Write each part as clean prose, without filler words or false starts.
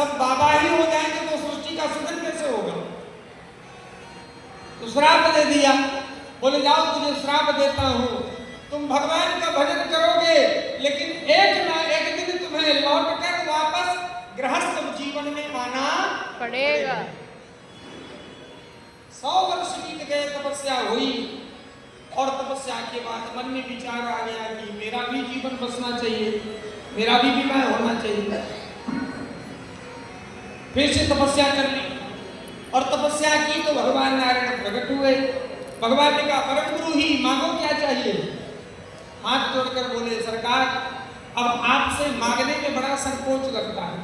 सब बाबा ही हो जाएंगे तो सृष्टि का सृजन कैसे होगा? तो श्राप दे दिया, बोले जाओ तुझे श्राप देता हूं, तुम भगवान का भजन करोगे लेकिन एक ना एक दिन तुम्हें लौटकर वापस गृहस्थ जीवन में आना पड़ेगा। 100 वर्ष बीत गए, तपस्या हुई और तपस्या के बाद मन में विचार आ गया कि मेरा भी जीवन बसना चाहिए, मेरा भी विवाह होना चाहिए। फिर से तपस्या कर ली और तपस्या की तो भगवान नारायण प्रकट हुए। भगवान ने कहा परम गुरु ही मांगो क्या चाहिए? हाथ जोड़कर बोले सरकार अब आपसे मांगने में बड़ा संकोच लगता है।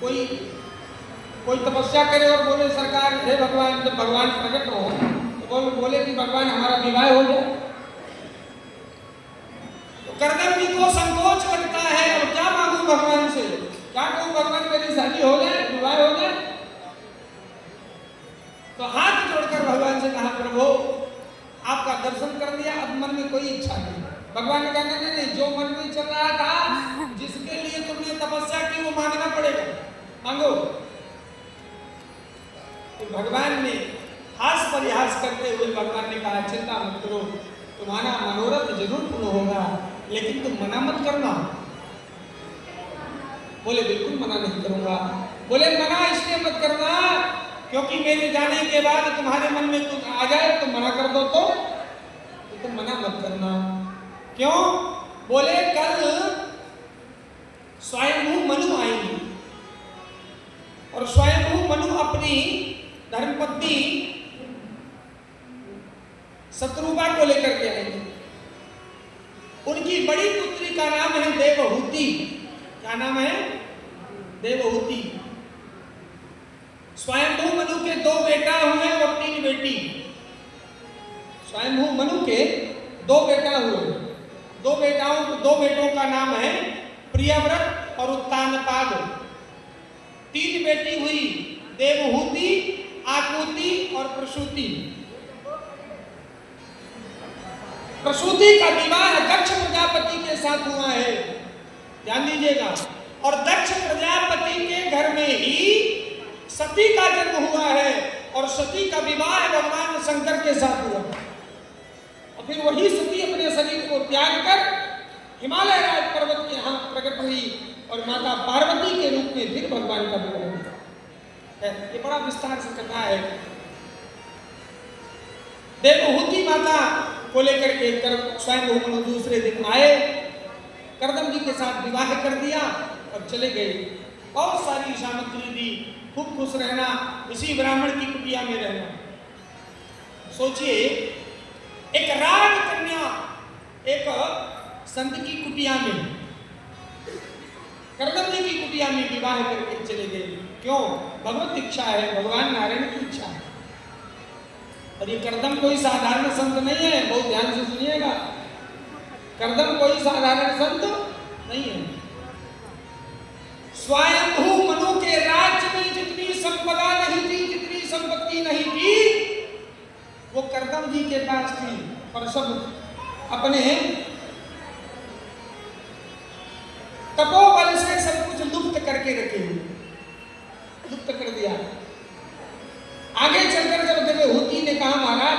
कोई तपस्या करे और बोले सरकार हे भगवान, जब भगवान प्रकट हो तो बोले कि भगवान हमारा विवाह हो जाए, तो कर्दम जी को संकोच लगता है। अब क्या मांगू भगवान से? क्या कहूं भगवान मेरी शादी हो जाए, विवाह हो जाए? तो हाथ जोड़कर भगवान से कहा प्रभु आपका दर्शन कर दिया, अब मन में कोई इच्छा नहीं। भगवान ने कहा नहीं, जो मन में चल रहा था, जिसके लिए तुमने तपस्या की वो मांगना पड़ेगा, मांगो। तो भगवान ने हास परिहास करते हुए भगवान ने कहा चिंता मत करो, तुम्हारा मनोरथ जरूर पूर्ण होगा, लेकिन तुम मना मत करना। बोले बिल्कुल मना नहीं करूंगा। बोले मना इसलिए मत करना क्योंकि मेरे जाने के बाद तुम्हारे मन में कुछ आ जाए तो मना कर दो तो तुम मना मत करना। क्यों? बोले कल स्वयंभू मनु आएंगी और स्वयंभू मनु अपनी धर्मपत्नी शत्रुपा को लेकर के आएंगे। उनकी बड़ी पुत्री का नाम है देवहूति। क्या नाम है? देवहूति। स्वयंभू मनु के 2 बेटा हुए और 3 बेटी। स्वयंभू मनु के 2 बेटा हुए, 2 बेटों का नाम है प्रियव्रत और उत्तानपाद। 3 बेटी हुई देवहूति, आकुति और प्रसूति। प्रसूति का विवाह दक्ष प्रजापति के साथ हुआ है, ध्यान दीजिएगा। और दक्ष प्रजापति के घर में ही सती का जन्म हुआ है और सती का विवाह भगवान शंकर के साथ हुआ। और फिर वही सती अपने शरीर को त्याग कर हिमालय राज पर्वत के यहाँ प्रकट हुई और माता पार्वती के रूप में फिर भगवान का विवाह हुआ। ये बड़ा विस्तार से कथा है। देवहूति माता को लेकर के स्वयं मनु दूसरे दिन आए, कर्दम जी के साथ विवाह कर दिया और चले गए। बहुत सारी सामग्री दी, खूब खुश रहना, इसी ब्राह्मण की कुटिया में रहना। सोचिए एक राजकन्या एक संत की कुटिया में, कर्दम जी की कुटिया में विवाह करके चले गए। क्यों? भगवत इच्छा है, भगवान नारायण की इच्छा है। और ये कर्दम कोई साधारण संत नहीं है, बहुत ध्यान से सुनिएगा। कर्दम कोई साधारण संत नहीं है। स्वयंभू मनु के राज्य में जितनी संपदा नहीं थी, जितनी संपत्ति नहीं थी, वो कर्दम जी के पास थी। और सब अपने तपोबल से सब कुछ लुप्त करके रखे हुए, लुप्त कर दिया। आगे चलकर जब देवहूति ने कहा महाराज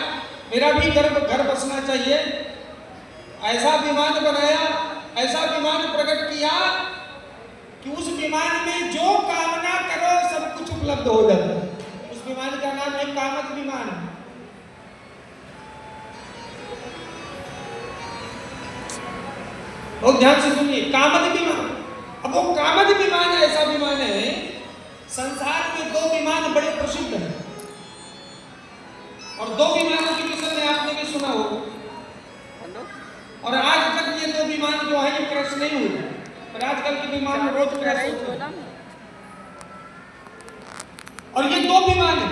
मेरा भी घर बसना चाहिए, ऐसा विमान बनाया, ऐसा विमान प्रकट किया कि उस विमान में जो कामना करो सब कुछ उपलब्ध हो जाता है। उस विमान का नाम है कामत विमान। बहुत ध्यान से सुनिए, कामत विमान। अब वो कामत विमान ऐसा विमान है, संसार में 2 विमान बड़े प्रसिद्ध हैं और 2 विमानों के विषय में आपने भी सुना होगा। और आज तक ये 2 विमान जो है ये क्रैश नहीं हुए, पर आजकल के विमान रोज क्रैश होते हैं। और ये 2 विमान है,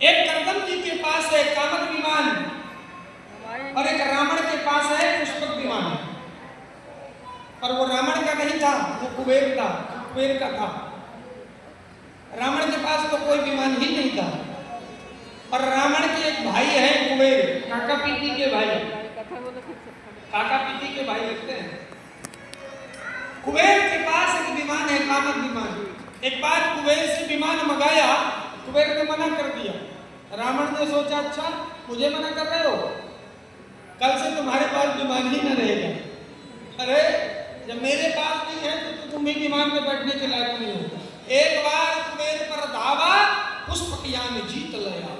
एक कर्दम जी के पास है कामत विमान और एक रावण के पास है पुष्पक विमान। पर वो रावण का नहीं था, वो कुबेर का था। रावण के पास तो कोई विमान ही नहीं था। और रावण के एक भाई है कुबेर, काका पीती के भाई, काका पीती के भाई लगते हैं। कुबेर के पास एक विमान है कामत विमान। एक बार कुबेर से विमान मंगाया, कुबेर ने मना कर दिया। रावण ने सोचा अच्छा मुझे मना कर रहे हो, कल से तुम्हारे पास विमान ही न रहेगा। अरे जब मेरे पास नहीं है तो तुम भी विमान में बैठने के लायक नहीं हो। एक बार कुबेर पर धावा, पुष्पक यान जीत लाया।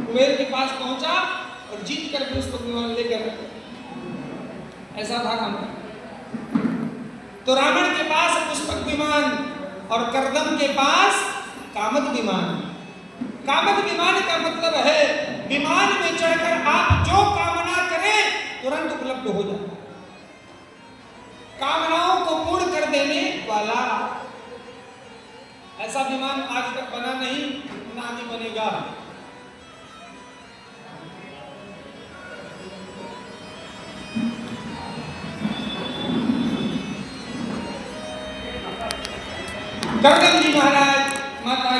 कुबेर के पास पहुंचा और जीत कर पुष्पक विमान लेकर, ऐसा था रावण। तो रावण के पास पुष्पक विमान और कर्दम के पास कामद विमान। कामद विमान का मतलब है विमान में चढ़कर आप जो कामना करें तुरंत उपलब्ध हो जाता है, कामनाओं को पूर्ण कर देने वाला। ऐसा विमान आज तक बना नहीं, ना भी बनेगा। कर्दम जी महाराज माता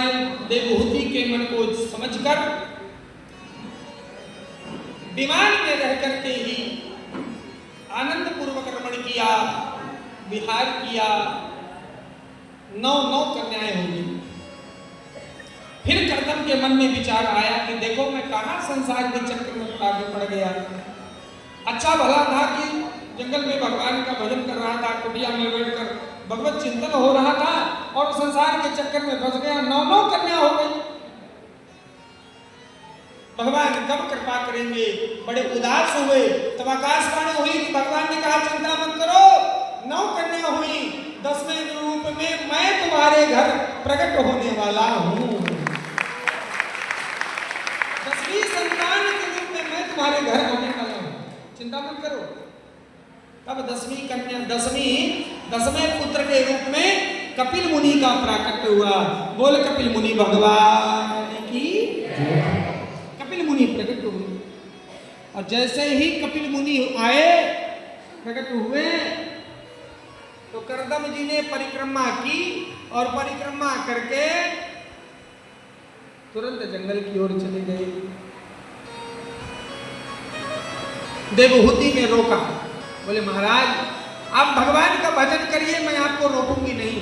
देवहूति के मन को समझकर विमान में रह करके ही आनंद पूर्वक रमण किया, विहार किया। 9 कन्याएं होंगी। फिर कर्दम के मन में विचार आया कि देखो मैं कहां संसार के चक्कर में आगे पड़ गया। अच्छा भला था कि जंगल में भगवान का भजन कर रहा था, कुटिया में बैठकर भगवत चिंतन हो रहा था और संसार के चक्कर में फंस गया। 9 कन्या हो गई। भगवान कब कृपा करेंगे, बड़े उदास हुए। तब आकाशवाणी हुई कि भगवान ने कहा चिंता मत करो, 9 कन्या हुई, 10वें रूप में मैं तुम्हारे घर प्रकट होने वाला हूं। 10वीं संतान के रूप में मैं तुम्हारे घर आने वाला हूं, चिंता मत करो। तब 10वीं कन्या 10वें पुत्र के रूप में कपिल मुनि का प्राकट्य हुआ। बोल कपिल मुनि भगवान की। कपिल मुनि प्रकट हुए और जैसे ही कपिल मुनि आए, प्रकट हुए, तो कर्दम जी ने परिक्रमा की और परिक्रमा करके तुरंत जंगल की ओर चले गए। देवहूति ने रोका, बोले महाराज आप भगवान का भजन करिए, मैं आपको रोकूंगी नहीं,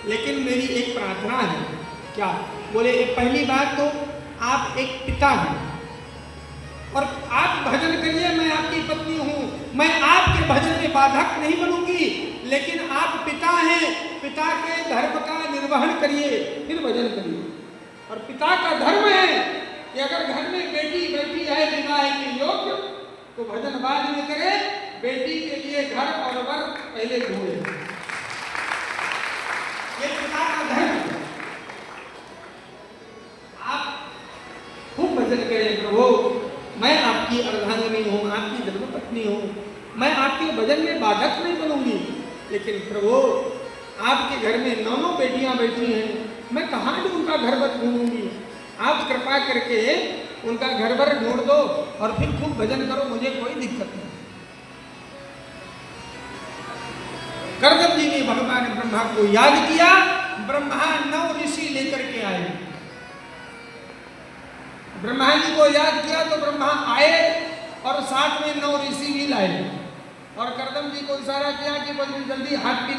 लेकिन मेरी एक प्रार्थना है। क्या? बोले पहली बात तो आप एक पिता हैं और आप भजन करिए, मैं आपकी पत्नी हूं, मैं आपके भजन में बाधक नहीं बनूंगी, लेकिन आप पिता हैं, पिता के धर्म का निर्वहन करिए, फिर भजन करिए। और पिता का धर्म है कि अगर घर में बेटी बैठी है विवाह के योग्य तो भजन बाद में करे, बेटी के लिए घर और वर पहले ढूंढे। ये पिता का धर्म। आप खूब भजन करें, प्रभु मैं आपकी अर्धांगिनी हूँ, आपकी धर्मपत्नी हूँ, मैं आपके भजन में बाधक नहीं बनूंगी, लेकिन प्रभु आपके घर में 9 बेटियां बैठी हैं, मैं कहाँ उनका घर वर ढूंढूंगी। आप कृपा करके उनका घर वर ढूंढ दो और फिर खूब भजन करो, मुझे कोई दिक्कत नहीं। कर्दम जी ने भगवान ब्रह्मा को याद किया। ब्रह्मा 9 ऋषि लेकर के आए। ब्रह्मा जी को याद किया तो ब्रह्मा आए और साथ में 9 ऋषि भी लाए और कर्दम जी को इशारा किया कि जल्दी हाथ पीले